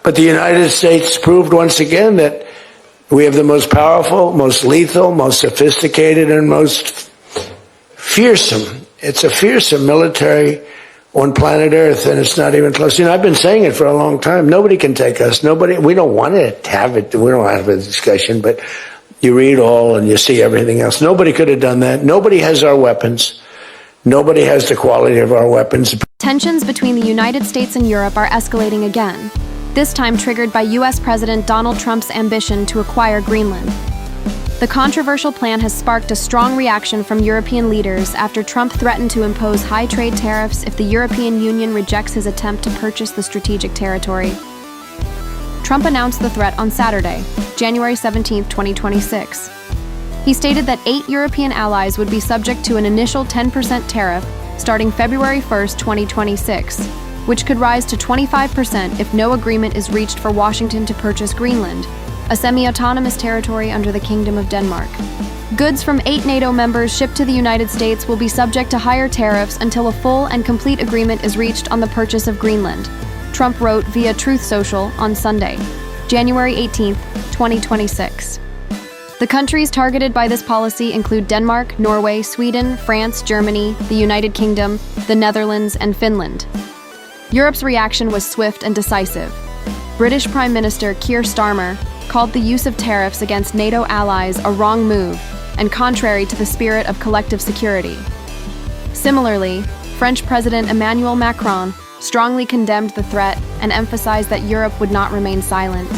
But the United States proved once again that we have the most powerful, most lethal, most sophisticated, and most fearsome. It's a fearsome military on planet Earth, and it's not even close. I've been saying it for a long time. Nobody can take us. Nobody. We don't want to have it. We don't have a discussion, but you read all and you see everything else. Nobody could have done that. Nobody has our weapons. Nobody has the quality of our weapons. Tensions between the United States and Europe are escalating again, this time triggered by U.S. President Donald Trump's ambition to acquire Greenland. The controversial plan has sparked a strong reaction from European leaders after Trump threatened to impose high trade tariffs if the European Union rejects his attempt to purchase the strategic territory. Trump announced the threat on Saturday, January 17, 2026. He stated that 8 European allies would be subject to an initial 10% tariff starting February 1, 2026, which could rise to 25% if no agreement is reached for Washington to purchase Greenland, a semi-autonomous territory under the Kingdom of Denmark. Goods from 8 NATO members shipped to the United States will be subject to higher tariffs until a full and complete agreement is reached on the purchase of Greenland, Trump wrote via Truth Social on Sunday, January 18, 2026. The countries targeted by this policy include Denmark, Norway, Sweden, France, Germany, the United Kingdom, the Netherlands, and Finland. Europe's reaction was swift and decisive. British Prime Minister Keir Starmer called the use of tariffs against NATO allies a wrong move and contrary to the spirit of collective security. Similarly, French President Emmanuel Macron strongly condemned the threat and emphasized that Europe would not remain silent.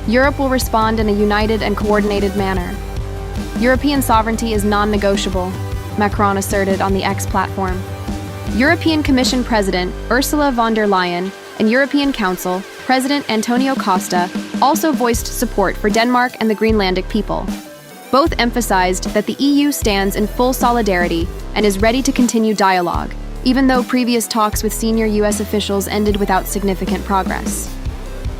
Europe will respond in a united and coordinated manner. European sovereignty is non-negotiable, Macron asserted on the X platform. European Commission President Ursula von der Leyen and European Council President Antonio Costa also voiced support for Denmark and the Greenlandic people. Both emphasized that the EU stands in full solidarity and is ready to continue dialogue, even though previous talks with senior US officials ended without significant progress.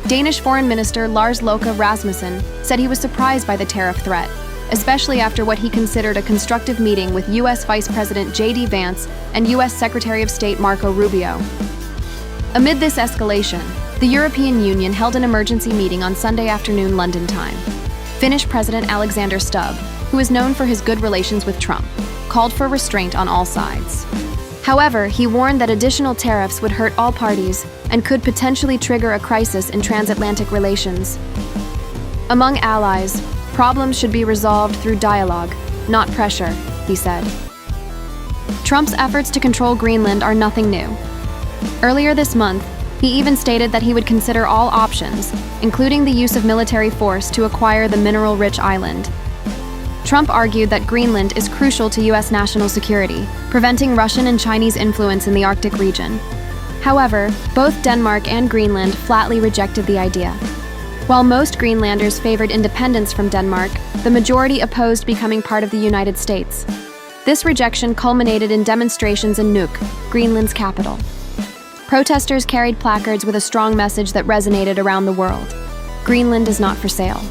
Danish Foreign Minister Lars Løkke Rasmussen said he was surprised by the tariff threat, especially after what he considered a constructive meeting with US Vice President J.D. Vance and US Secretary of State Marco Rubio. Amid this escalation, the European Union held an emergency meeting on Sunday afternoon London time. Finnish President Alexander Stubb, who is known for his good relations with Trump, called for restraint on all sides. However, he warned that additional tariffs would hurt all parties and could potentially trigger a crisis in transatlantic relations. Among allies, problems should be resolved through dialogue, not pressure, he said. Trump's efforts to control Greenland are nothing new. Earlier this month, he even stated that he would consider all options, including the use of military force to acquire the mineral-rich island. Trump argued that Greenland is crucial to U.S. national security, preventing Russian and Chinese influence in the Arctic region. However, both Denmark and Greenland flatly rejected the idea. While most Greenlanders favored independence from Denmark, the majority opposed becoming part of the United States. This rejection culminated in demonstrations in Nuuk, Greenland's capital. Protesters carried placards with a strong message that resonated around the world. Greenland is not for sale.